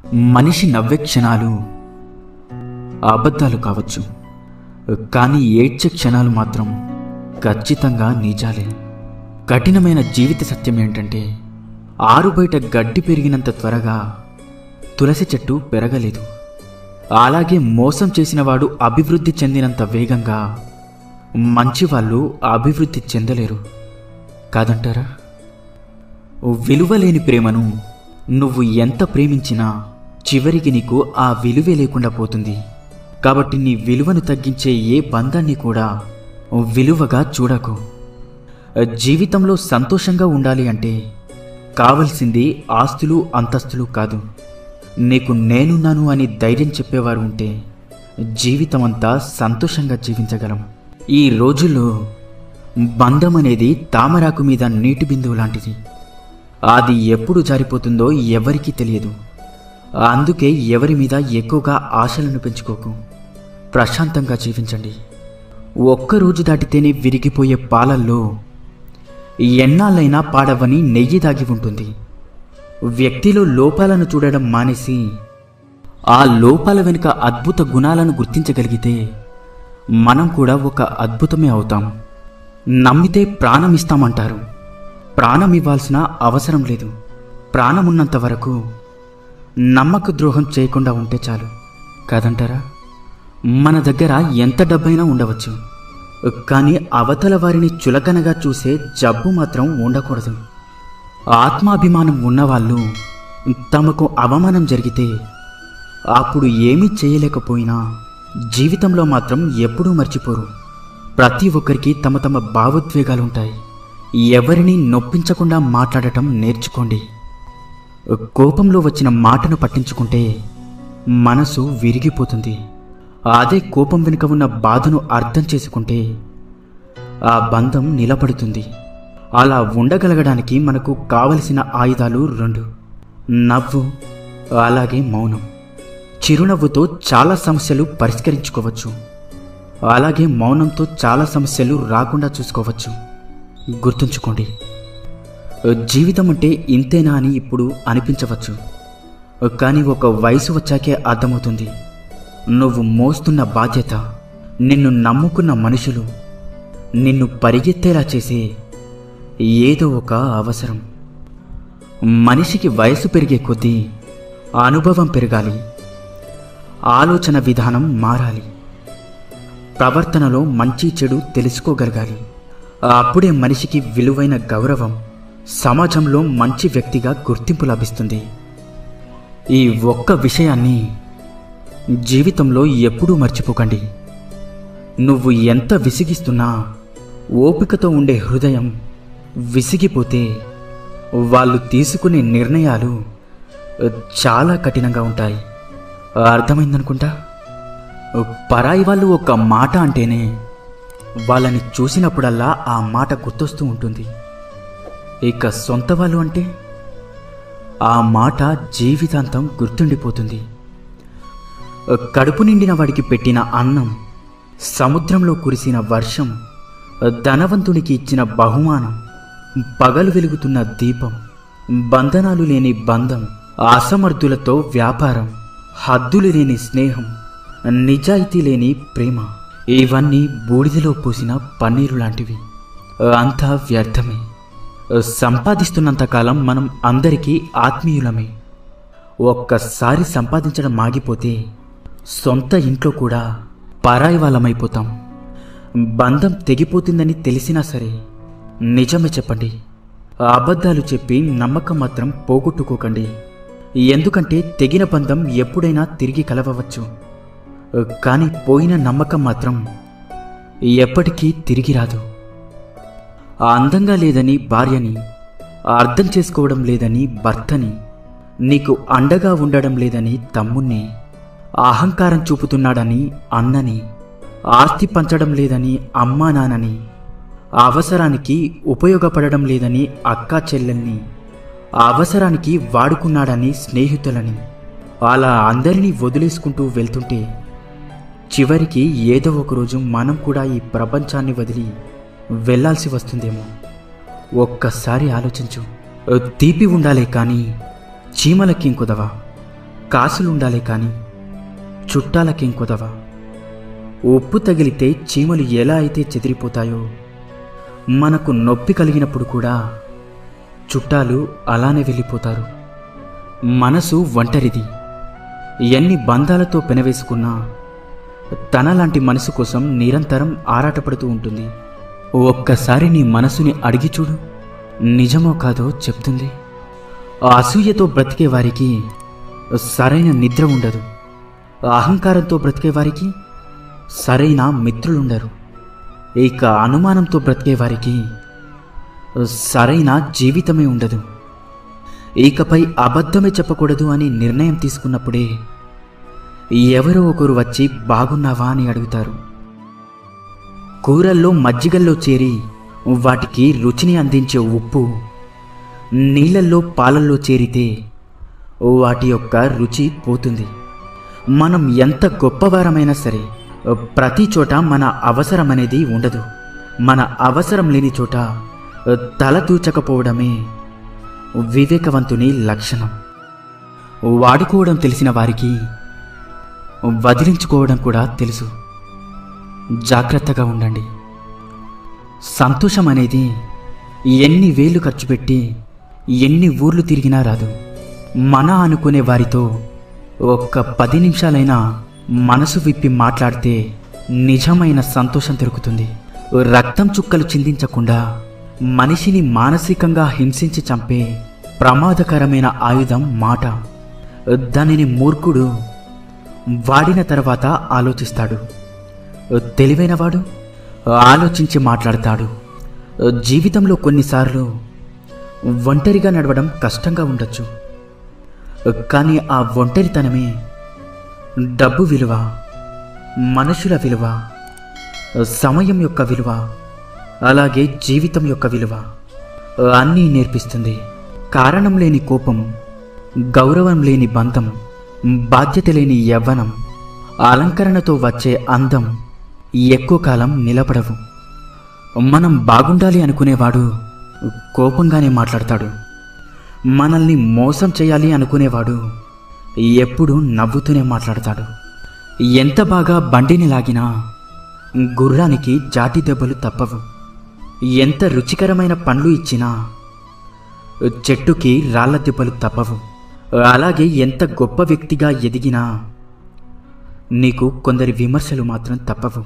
మనిషి నవ్వే క్షణాలు అబద్ధాలు కావచ్చు, కానీ ఏడ్చే క్షణాలు మాత్రం ఖచ్చితంగా నిజాలే. కఠినమైన జీవిత సత్యం ఏంటంటే, ఆరుబయట గడ్డి పెరిగినంత త్వరగా తులసి చెట్టు పెరగలేదు. అలాగే మోసం చేసినవాడు అభివృద్ధి చెందినంత వేగంగా మంచివాళ్ళు అభివృద్ధి చెందలేరు కాదంటారా? విలువలేని ప్రేమను నువ్వు ఎంత ప్రేమించినా చివరికి నీకు ఆ విలువే లేకుండా పోతుంది. కాబట్టి నీ విలువను తగ్గించే ఏ బంధాన్ని కూడా విలువగా చూడకు. జీవితంలో సంతోషంగా ఉండాలి అంటే కావలసింది ఆస్తులు అంతస్తులు కాదు. నీకు నేనున్నాను అని ధైర్యం చెప్పేవారు ఉంటే జీవితమంతా సంతోషంగా జీవించగలం. ఈ రోజుల్లో బంధం అనేది తామరాకు మీద నీటి బిందువు లాంటిది. అది ఎప్పుడు జారిపోతుందో ఎవరికీ తెలియదు. అందుకే ఎవరి మీద ఎక్కువగా ఆశలను పెంచుకోకు. ప్రశాంతంగా జీవించండి. ఒక్కరోజు దాటితేనే విరిగిపోయే పాలల్లో ఎన్నాళ్ళైనా పాడవని నెయ్యి దాగి ఉంటుంది. వ్యక్తిలో లోపాలను చూడడం మానేసి ఆ లోపాల వెనుక అద్భుత గుణాలను గుర్తించగలిగితే మనం కూడా ఒక అద్భుతమే అవుతాం. నమ్మితే ప్రాణం ఇస్తామంటారు. ప్రాణం ఇవ్వాల్సిన అవసరం లేదు. ప్రాణమున్నంత వరకు నమ్మక ద్రోహం చేయకుండా ఉంటే చాలు కాదంటారా? మన దగ్గర ఎంత డబ్బైనా ఉండవచ్చు, కానీ అవతల వారిని చులకనగా చూసే జబ్బు మాత్రం ఉండకూడదు. ఆత్మాభిమానం ఉన్నవాళ్ళు తమకు అవమానం జరిగితే అప్పుడు ఏమీ చేయలేకపోయినా జీవితంలో మాత్రం ఎప్పుడూ మర్చిపోరు. ప్రతి ఒక్కరికి తమ తమ భావోద్వేగాలుంటాయి. ఎవరిని నొప్పించకుండా మాట్లాడటం నేర్చుకోండి. కోపంలో వచ్చిన మాటను పట్టించుకుంటే మనసు విరిగిపోతుంది. అదే కోపం వెనుక ఉన్న బాధను అర్థం చేసుకుంటే ఆ బంధం నిలబడుతుంది. అలా ఉండగలగడానికి మనకు కావలసిన ఆయుధాలు 2: నవ్వు, అలాగే మౌనం. చిరునవ్వుతో చాలా సమస్యలు పరిష్కరించుకోవచ్చు, అలాగే మౌనంతో చాలా సమస్యలు రాకుండా చూసుకోవచ్చు. గుర్తుంచుకోండి, జీవితం అంటే ఇంతేనా అని ఇప్పుడు అనిపించవచ్చు, కానీ ఒక వయసు వచ్చాకే అర్థమవుతుంది. నువ్వు మోస్తున్న బాధ్యత, నిన్ను నమ్ముకున్న మనుషులు, నిన్ను పరిగెత్తేలా చేసే ఏదో ఒక అవసరం. మనిషికి వయసు పెరిగే కొద్దీ అనుభవం పెరగాలి, ఆలోచన విధానం మారాలి, ప్రవర్తనలో మంచి చెడు తెలుసుకోగలగాలి. అప్పుడే మనిషికి విలువైన గౌరవం, సమాజంలో మంచి వ్యక్తిగా గుర్తింపు లభిస్తుంది. ఈ ఒక్క విషయాన్ని జీవితంలో ఎప్పుడూ మర్చిపోకండి. నువ్వు ఎంత విసిగిస్తున్నా ఓపికతో ఉండే హృదయం విసిగిపోతే వాళ్ళు తీసుకునే నిర్ణయాలు చాలా కఠినంగా ఉంటాయి. అర్థమైందనుకుంటా. పరాయి వాళ్ళు ఒక మాట అంటేనే వాళ్ళని చూసినప్పుడల్లా ఆ మాట గుర్తొస్తూ ఉంటుంది. ఇక సొంత వాళ్ళు అంటే ఆ మాట జీవితాంతం గుర్తుండిపోతుంది. కడుపు నిండిన వాడికి పెట్టిన అన్నం, సముద్రంలో కురిసిన వర్షం, ధనవంతునికి ఇచ్చిన బహుమానం, పగలు వెలుగుతున్న దీపం, బంధనాలు లేని బంధం, అసమర్థులతో వ్యాపారం, హద్దులు లేని స్నేహం, నిజాయితీ లేని ప్రేమ, ఇవన్నీ బూడిదలో పోసిన పన్నీరు లాంటివి. అంతా వ్యర్థమే. సంపాదిస్తున్నంతకాలం మనం అందరికీ ఆత్మీయులమే. ఒక్కసారి సంపాదించడం ఆగిపోతే సొంత ఇంట్లో కూడా పరాయి వాళ్ళమైపోతాం. బంధం తెగిపోతుందని తెలిసినా సరే నిజమే చెప్పండి. అబద్ధాలు చెప్పి నమ్మకం మాత్రం పోగొట్టుకోకండి. ఎందుకంటే తెగిన బంధం ఎప్పుడైనా తిరిగి కలవవచ్చు, కానీ పోయిన నమ్మకం మాత్రం ఎప్పటికీ తిరిగి రాదు. అందంగా లేదని భార్యని, అర్థం చేసుకోవడం లేదని భర్తని, నీకు అండగా ఉండడం లేదని తమ్ముణ్ణి, అహంకారం చూపుతున్నాడని అన్నని, ఆస్తి పంచడం లేదని అమ్మా నాన్నని, అవసరానికి ఉపయోగపడడం లేదని అక్కా చెల్లెల్ని, అవసరానికి వాడుకున్నాడని స్నేహితులని, అలా అందరినీ వదిలేసుకుంటూ వెళ్తుంటే చివరికి ఏదో ఒకరోజు మనం కూడా ఈ ప్రపంచాన్ని వదిలి వెళ్ళాల్సి వస్తుందేమో. ఒక్కసారి ఆలోచించు. తీపి ఉండాలే కానీ చీమలకి కుదవా. కాసులుండాలే కాని చుట్టాలకేం కొదవ. ఉప్పు తగిలితే చీమలు ఎలా అయితే చెదిరిపోతాయో, మనకు నొప్పి కలిగినప్పుడు కూడా చుట్టాలు అలానే వెళ్ళిపోతారు. మనసు ఒంటరిది. ఎన్ని బంధాలతో పెనవేసుకున్నా తనలాంటి మనసు కోసం నిరంతరం ఆరాటపడుతూ ఉంటుంది. ఒక్కసారి నీ మనసుని అడిగి చూడు, నిజమో కాదో చెప్తుంది. అసూయతో బ్రతికే వారికి సరైన నిద్ర ఉండదు. అహంకారంతో బ్రతికే వారికి సరైన మిత్రులుండరు. ఇక అనుమానంతో బ్రతికే వారికి సరైన జీవితమే ఉండదు. ఇకపై అబద్ధమే చెప్పకూడదు అని నిర్ణయం తీసుకున్నప్పుడే ఎవరో ఒకరు వచ్చి బాగున్నావా అని అడుగుతారు. కూరల్లో మజ్జిగల్లో చేరి వాటికి రుచిని అందించే ఉప్పు నీళ్ళల్లో పాలల్లో చేరితే వాటి యొక్క రుచి పోతుంది. మనం ఎంత గొప్పవారమైనా సరే ప్రతి చోట మన అవసరం అనేది ఉండదు. మన అవసరం లేని చోట తల దూచకపోవడమే వివేకవంతుని లక్షణం. వాడుకోవడం తెలిసిన వారికి వదిలించుకోవడం కూడా తెలుసు. జాగ్రత్తగా ఉండండి. సంతోషం అనేది ఎన్ని వేలు ఖర్చు పెట్టి ఎన్ని ఊర్లు తిరిగినా రాదు. మన అనుకునే వారితో ఒక్క 10 నిమిషాలైనా మనసు విప్పి మాట్లాడితే నిజమైన సంతోషం దొరుకుతుంది. రక్తం చుక్కలు చిందించకుండా మనిషిని మానసికంగా హింసించి చంపే ప్రమాదకరమైన ఆయుధం మాట. దానిని మూర్ఖుడు వాడిన తర్వాత ఆలోచిస్తాడు. తెలివైనవాడు ఆలోచించి మాట్లాడతాడు. జీవితంలో కొన్నిసార్లు ఒంటరిగా నడవడం కష్టంగా ఉండొచ్చు. కానీ ఆ ఒంటరితనమే డబ్బు విలువ, మనుషుల విలువ, సమయం యొక్క విలువ, అలాగే జీవితం యొక్క విలువ అన్నీ నేర్పిస్తుంది. కారణం లేని కోపం, గౌరవం లేని బంధం, బాధ్యత లేని యవ్వనం, అలంకరణతో వచ్చే అందం ఎక్కువ కాలం నిలబడవు. మనం బాగుండాలి అనుకునేవాడు కోపంగానే మాట్లాడతాడు. మనల్ని మోసం చేయాలి అనుకునేవాడు ఎప్పుడూ నవ్వుతూనే మాట్లాడతాడు. ఎంత బాగా బండిని లాగినా గుర్రానికి జాటి దెబ్బలు తప్పవు. ఎంత రుచికరమైన పండ్లు ఇచ్చినా చెట్టుకి రాళ్ల దెబ్బలు తప్పవు. అలాగే ఎంత గొప్ప వ్యక్తిగా ఎదిగినా నీకు కొందరి విమర్శలు మాత్రం తప్పవు.